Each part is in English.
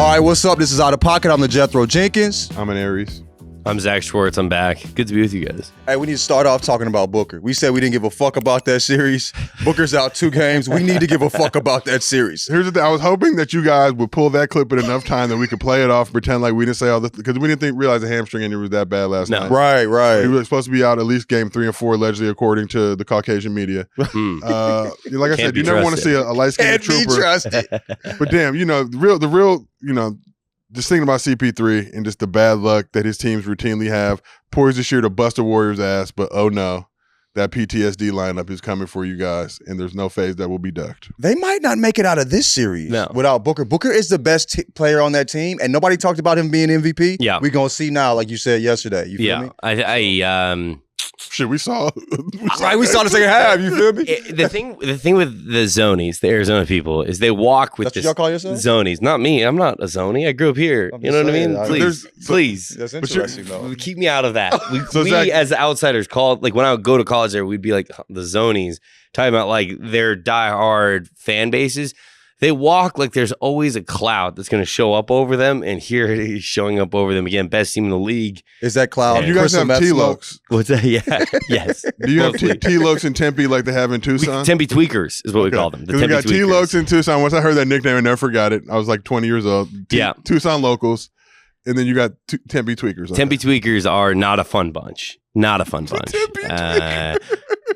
All right, what's up? This is Out of Pocket. I'm the Jethro Jenkins. I'm an Aries. I'm Zach Schwartz. I'm back. Good to be with you guys. Hey, we need to start off talking about Booker. We said we didn't give a fuck about that series. Booker's out 2 games. We need to give a fuck about that series. Here's the thing. I was hoping that you guys would pull that clip in enough time that we could play it off and pretend like we didn't say all this, because we didn't realize the hamstring injury was that bad last night. Right. He was supposed to be out at least game 3 and 4, allegedly, according to the Caucasian media. Like I said, you never want to see a light-skinned trooper. Can't be trusted. But damn, the real, just thinking about CP3 and just the bad luck that his teams routinely have, poised this year to bust the Warriors' ass, but oh no, that PTSD lineup is coming for you guys, and there's no phase that will be ducked. They might not make it out of this series without Booker. Booker is the best player on that team, and nobody talked about him being MVP. Yeah. We're going to see now, like you said yesterday. You feel me? Shit, we saw. We saw the second half. You feel me? The thing with the Zonies, the Arizona people, is they walk with That's what y'all call yourself? Zonies. Not me. I'm not a Zonie. I grew up here. You know what I mean? Please. That's interesting, though. Keep me out of that. We Zach, as outsiders, like when I would go to college there, we'd be like the Zonies, talking about like their diehard fan bases. They walk like there's always a cloud that's going to show up over them, and here it is showing up over them again. Best team in the league. Is that cloud? You guys have T-Lokes. What's that? Yeah. Yes. Do you have T-Lokes in Tempe like they have in Tucson? Tempe Tweakers is what we call them. The we Tempe got Tweakers. T-Lokes in Tucson. Once I heard that nickname, I never forgot it. I was like 20 years old. Tucson locals. And then you got Tempe Tweakers. Tempe Tweakers are not a fun bunch. Not a fun bunch.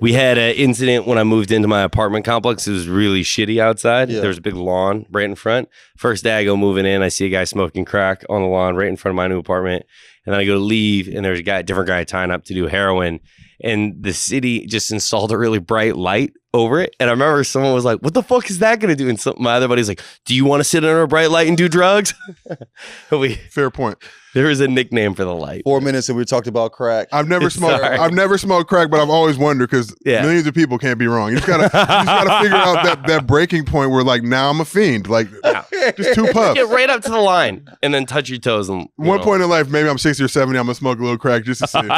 We had an incident when I moved into my apartment complex. It was really shitty outside. Yeah. There was a big lawn right in front. First day I go moving in, I see a guy smoking crack on the lawn right in front of my new apartment. And then I go to leave, and there's a different guy tying up to do heroin. And the city just installed a really bright light over it. And I remember someone was like, what the fuck is that going to do? And my other buddy's like, do you want to sit under a bright light and do drugs? Fair point. There was a nickname for the light. 4 minutes and we talked about crack. I've never smoked crack, but I've always wondered, because millions of people can't be wrong. You just gotta figure out that breaking point where, like, now I'm a fiend. Like, just 2 puffs. Get right up to the line and then touch your toes. And One point in life, maybe I'm 60 or 70, I'm gonna smoke a little crack just to see.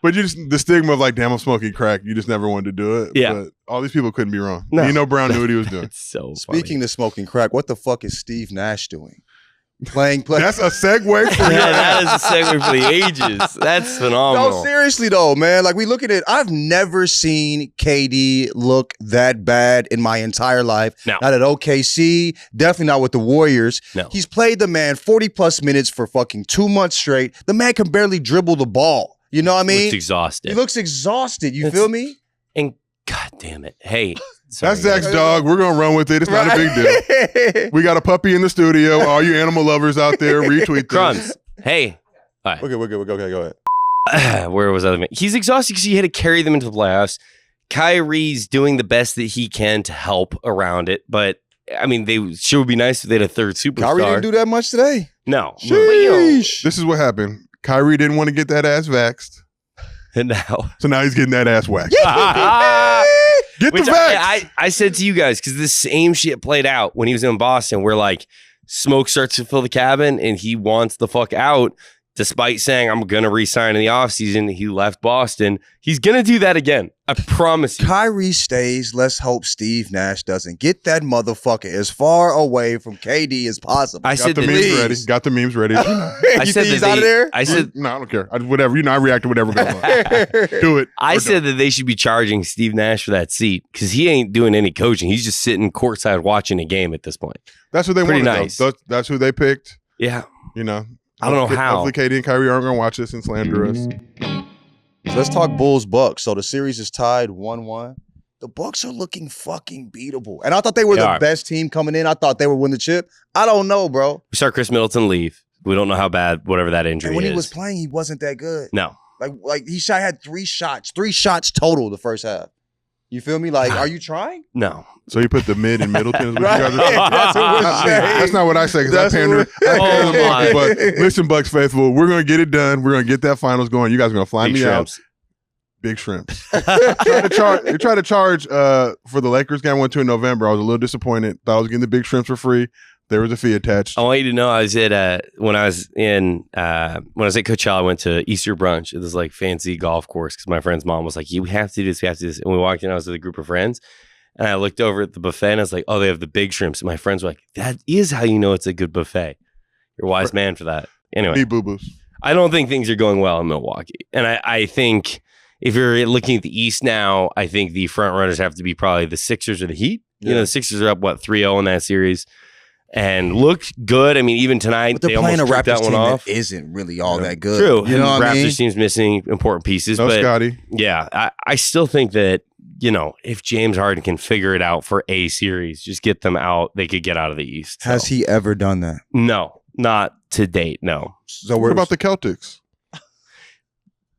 But the stigma of like, damn, I'm smoking crack. You just never wanted to do it. Yeah. But all these people couldn't be wrong. No. Nino Brown knew what he was doing. It's so Speaking of smoking crack, what the fuck is Steve Nash doing? Playing. That's a segue for you. Yeah, that is a segue for the ages. That's phenomenal. No, seriously though, man. Like, we look at it. I've never seen KD look that bad in my entire life. No. Not at OKC. Definitely not with the Warriors. No. He's played the man 40 plus minutes for fucking 2 months straight. The man can barely dribble the ball. You know what I mean? Looks exhausted. He looks exhausted. You feel me? And God damn it. Hey. Sorry, That's Zach's dog. We're going to run with it. It's not a big deal. We got a puppy in the studio. All you animal lovers out there, retweet Crumbs. this. Hey. All right. We're good. Okay, go ahead. Where was I? He's exhausted because he had to carry them into the playoffs. Kyrie's doing the best that he can to help around it. But, I mean, they sure would be nice if they had a third superstar. Kyrie didn't do that much today. No. Sheesh. This is what happened. Kyrie didn't want to get that ass vaxxed. And now. So now he's getting that ass waxed. Get the Which vax. I said to you guys, because the same shit played out when he was in Boston, where like smoke starts to fill the cabin and he wants the fuck out, despite saying, I'm going to re-sign in the offseason. He left Boston. He's going to do that again. I promise you. Kyrie stays. Let's hope Steve Nash doesn't. Get that motherfucker as far away from KD as possible. I Got said the that memes ready. Got the memes ready. You think he's out of there? I said, No, I don't care. Whatever. I react to whatever goes on. Do it. I said that they should be charging Steve Nash for that seat because he ain't doing any coaching. He's just sitting courtside watching a game at this point. That's what they Pretty wanted. nice. That's who they picked. Yeah. You know. I don't know how. Hopefully KD and Kyrie aren't going to watch this and slander us. So let's talk Bulls-Bucks. So the series is tied 1-1. The Bucks are looking fucking beatable. And I thought they were the best team coming in. I thought they would win the chip. I don't know, bro. We saw Chris Middleton leave. We don't know how bad whatever that injury And when is. he was playing, he wasn't that good. No. Like he had 3 shots total the first half. You feel me? Like, are you trying? No. So you put the mid in Middleton? Is what Right. you guys are That's what we're saying. That's not what I say, because I That's pander. what Oh, my. But listen, Bucks faithful, we're going to get it done. We're going to get that finals going. You guys are going to fly Big me out. shrimps. Big shrimps. They tried to charge for the Lakers game I went to in November. I was a little disappointed. Thought I was getting the big shrimps for free. There was a fee attached. I want you to know I was at when I was at Coachella, I went to Easter brunch at this like fancy golf course because my friend's mom was like, "You have to do this, we have to do this." And we walked in, I was with a group of friends, and I looked over at the buffet and I was like, "Oh, they have the big shrimps." And my friends were like, "That is how you know it's a good buffet. You're a wise man for that. Anyway, Need boo-boos. I don't think things are going well in Milwaukee. And I think if you're looking at the East now, I think the front runners have to be probably the Sixers or the Heat. You know, the Sixers are up, 3-0 in that series. And looked good. I mean, even tonight, but they're they almost playing a took that Raptors one team off. that isn't really all that good. True. You know what I mean? Raptors team's missing important pieces. No but Scotty. yeah, I still think that, if James Harden can figure it out for a series, just get them out, they could get out of the East. Has he ever done that? No, not to date, no. So What about the Celtics?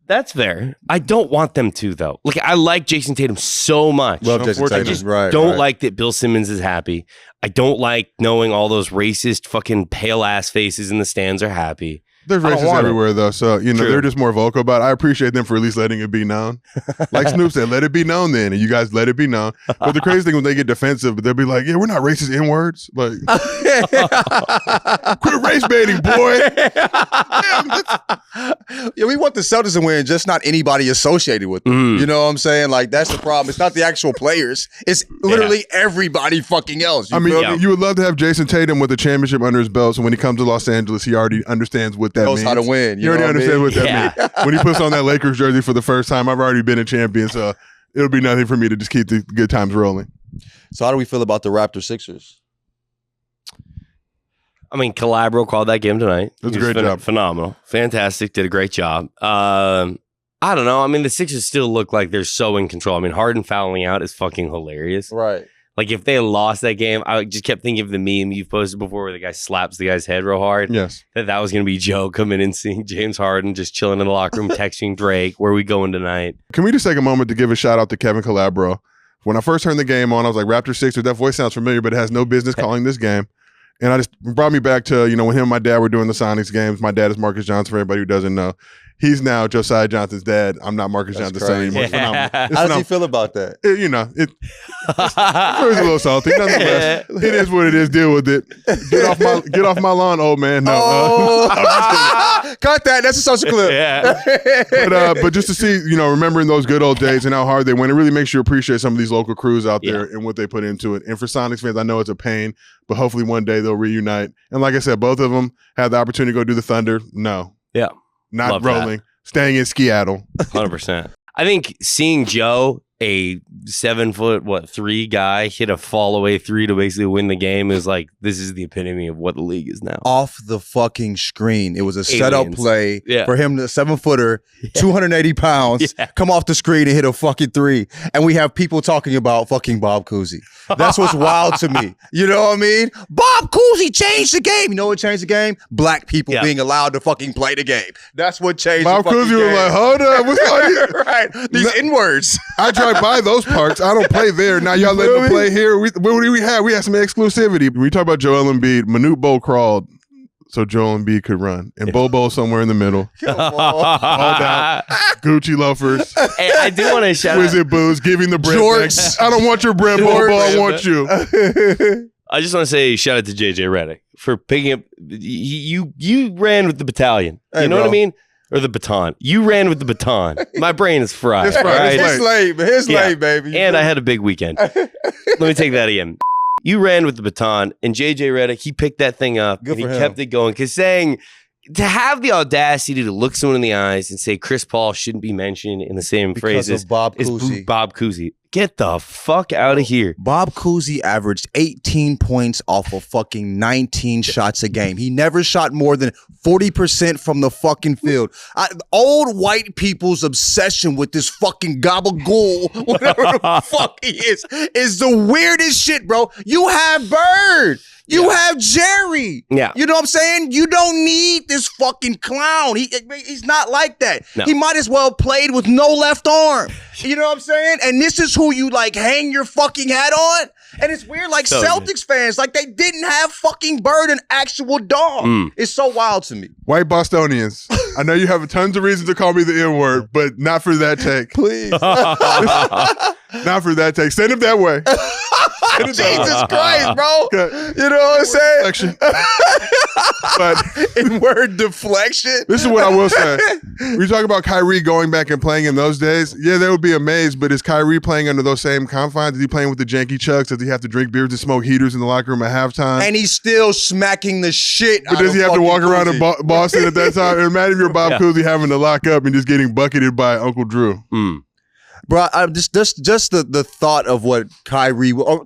That's fair. I don't want them to, though. Look, I like Jason Tatum so much. Love Jason Tatum. I just Right, don't right. like that Bill Simmons is happy. I don't like knowing all those racist fucking pale ass faces in the stands are happy. There's I don't racists want everywhere, though. So, True. they're just more vocal about it. I appreciate them for at least letting it be known. Like Snoop said, let it be known then. And you guys let it be known. But the crazy thing when they get defensive, they'll be like, yeah, we're not racist N-words. Like, quit race baiting, boy. Yeah, we want the Celtics to win, just not anybody associated with them. Mm. You know what I'm saying? Like, that's the problem. It's not the actual players. It's literally everybody fucking else. You feel me? You would love to have Jason Tatum with a championship under his belt. So when he comes to Los Angeles, he already understands what that knows means. how to win. He already understands what that Yeah. means. When he puts on that Lakers jersey for the first time, I've already been a champion. So it'll be nothing for me to just keep the good times rolling. So how do we feel about the Raptors Sixers? I mean, Calabro called that game tonight. It was a He great job. Phenomenal. Fantastic. Did a great job. I don't know. I mean, the Sixers still look like they're so in control. I mean, Harden fouling out is fucking hilarious. Right. Like, if they lost that game, I just kept thinking of the meme you've posted before where the guy slaps the guy's head real hard. Yes. That was going to be Joe coming and seeing James Harden just chilling in the locker room, texting Drake, where we going tonight? Can we just take a moment to give a shout out to Kevin Calabro? When I first turned the game on, I was like, Raptors Sixers, that voice sounds familiar, but it has no business calling this game. And I just brought me back to, when him and my dad were doing the Sonics games. My dad is Marcus Johnson, for anybody who doesn't know. He's now Josiah Johnson's dad. I'm not Marcus That's Johnson's son anymore. It's phenomenal. It's How does he phenomenal. feel about that? It's a little salty. Nonetheless, it is what it is. Deal with it. Get off my lawn, old man. No, Cut that. That's a social clip. Yeah. but just to see, remembering those good old days and how hard they went, it really makes you appreciate some of these local crews out there and what they put into it. And for Sonics fans, I know it's a pain, but hopefully one day they'll reunite. And like I said, both of them had the opportunity to go do the Thunder. No. Yeah. Not Love rolling. Staying in Seattle. 100%. I think seeing Joe, a 7'3" guy, hit a fall away three to basically win the game is like, this is the epitome of what the league is now. Off the fucking screen. It was a setup Aliens. play Yeah. for him, the 7-footer, 280 pounds, come off the screen and hit a fucking three. And we have people talking about fucking Bob Cousy. That's what's wild to me. You know what I mean? Bob Cousy changed the game. You know what changed the game? Black people being allowed to fucking play the game. That's what changed Bob the fucking Cousy was game. like, hold up. What's going on? Right. These N-words. I drive by those parks. I don't play there. Now y'all let me play here. What do we have? We had some exclusivity. When we talk about Joel Embiid, Manute Bol crawled so Joel Embiid could run. And Bobo somewhere in the middle. All down. Gucci loafers. Hey, I do want to shout out. Wizard booze. Giving the bread Jorts. back. I don't want your bread, Bobo. I want you. I just want to say shout out to JJ Redick for picking up. You ran with the battalion. Hey, you know bro. what I mean? Or the baton. You ran with the baton. My brain is fried. It's fried. right? It's His late, man. His late, baby. And I had a big weekend. Let me take that again. You ran with the baton, and JJ Redick, he picked that thing up, Good and he for him. kept it going. Because to have the audacity to look someone in the eyes and say Chris Paul shouldn't be mentioned in the same Because phrases of Bob is Cousy. Bob Cousy. Get the fuck out of here. Bob Cousy averaged 18 points off of fucking 19 shots a game. He never shot more than 40% from the fucking field. Old white people's obsession with this fucking gabagool, whatever the fuck he is the weirdest shit, bro. You have Bird. You have Jerry. Yeah. You know what I'm saying? You don't need this fucking clown. He's not like that. No. He might as well have played with no left arm. You know what I'm saying? And this is who you like hang your fucking hat on. And it's weird, like So Celtics fans, like they didn't have fucking Bird, an actual dog. It's so wild to me. White Bostonians. I know you have tons of reasons to call me the N-word, but not for that take. Please. Not for that take. Send him that way. Jesus Christ, bro. You know what I'm saying? Deflection. But In word deflection. this is what I will say. We talk about Kyrie going back and playing in those days. Yeah, they would be amazed, but is Kyrie playing under those same confines? Is he playing with the janky chucks? Does he have to drink beers and smoke heaters in the locker room at halftime? And he's still smacking the shit But out does he of have to walk fucking around in Cousy. Boston at that time? And imagine if you're Bob Cousy having to lock up and just getting bucketed by Uncle Drew. Bro, I'm just the thought of what Kyrie or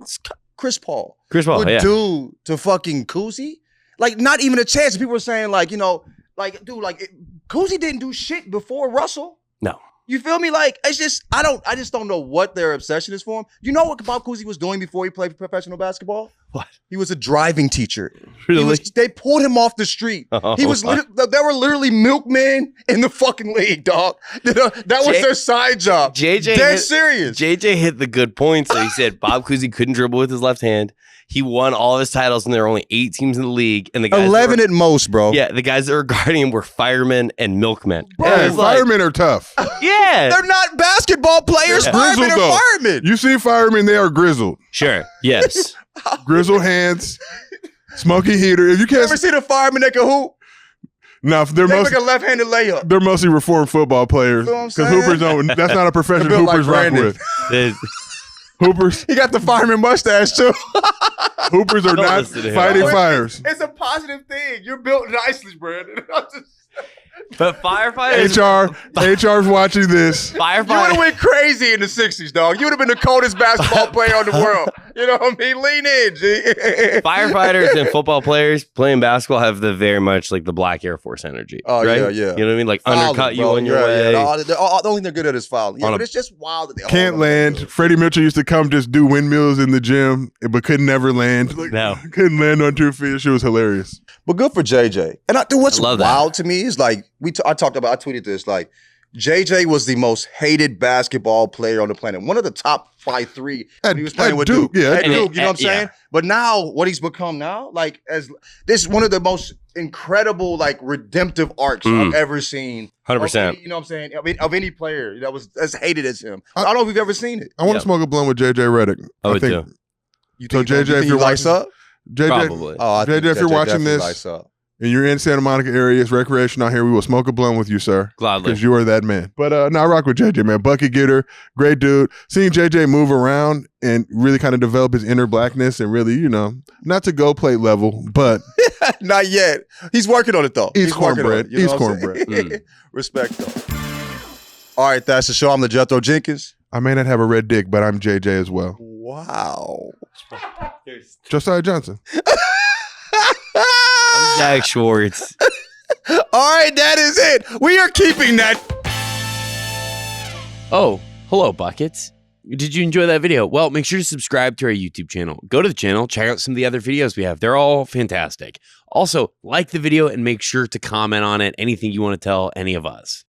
Chris Paul would do to fucking Cousy. Like, not even a chance. People were saying, like, you know, like, dude, like, Cousy didn't do shit before Russell. No. You feel me? Like, it's just, I just don't know what their obsession is for him. You know what Bob Cousy was doing before he played professional basketball? What? He was a driving teacher. Really? They pulled him off the street. There were literally milkmen in the fucking league, dog. That was their side job. Dead serious. JJ hit the good points. So he said Bob Cousy couldn't dribble with his left hand. He won all of his titles, and there were only 8 teams in the league. And the guys 11 at most, bro. Yeah, the guys that were guarding him were firemen and milkmen. Hey, firemen are tough. Yeah. They're not basketball players. Yeah. Firemen Grizzled, are though. firemen. You see firemen, they are grizzled. Sure. Yes. Grizzled hands, smoky heater. If you You can't, ever seen a fireman that can hoop? no, they're They make mostly a left-handed layup. they're mostly reformed football players You know what I'm because saying? hoopers don't. That's not a profession They're built hoopers like rock Brandon. with. There's- Hoopers, He got the fireman mustache, too. hoopers are Don't not listen to him. fighting No, fires. It's a positive thing. You're built nicely, Brandon. but firefighters. HR's watching this. You would have Firefighters. went crazy in the 60s, dog. You would have been the coldest basketball player in the world. You know what I mean? Lean in, G. Firefighters and football players playing basketball have the very much like the Black Air Force energy. Oh, right? yeah. You know what I mean? Like Fouling, undercut you bro. on your Yeah, way. yeah. The only thing they're good at is fouling. Yeah, On a- but it's just wild that they Can't hold land. them. Freddie Mitchell used to come just do windmills in the gym, but could never land. Like, No. couldn't land on 2 feet. She was hilarious. But good for JJ. And what's I love that. wild to me is like I tweeted this, like JJ was the most hated basketball player on the planet. One of the top 5-3 when he was playing at with Duke, Duke. yeah, At and Duke, it- you know what I'm yeah. saying? But now what he's become now, like as this is one of the most incredible, like redemptive arcs I've ever seen. 100%. You know what I'm saying? Of any player that was as hated as him. I don't know if we've ever seen it. I want to Yep. smoke a blunt with JJ Redick. I would too. You So, think- JJ, you think if he you're lights watching- up? JJ, Probably. Oh, I think JJ, if you're JJ watching definitely this, lights up. and you're in Santa Monica area, it's recreation out here, we will smoke a blunt with you, sir. Gladly. Because you are that man. But no, I rock with JJ, man. Bucket getter, great dude. Seeing JJ move around and really kind of develop his inner blackness and really, you know, not to go plate level, but Not yet. He's working on it though. Eats working on cornbread. it, you know Eats what I'm saying? cornbread. Respect though. All right, that's the show. I'm the Jethro Jenkins. I may not have a red dick, but I'm JJ as well. Wow. Josiah Johnson. I'm Jack Schwartz. All right, that is it. We are keeping that. Oh, hello, Buckets. Did you enjoy that video? Well, make sure to subscribe to our YouTube channel. Go to the channel, check out some of the other videos we have. They're all fantastic. Also, like the video and make sure to comment on it, anything you want to tell any of us.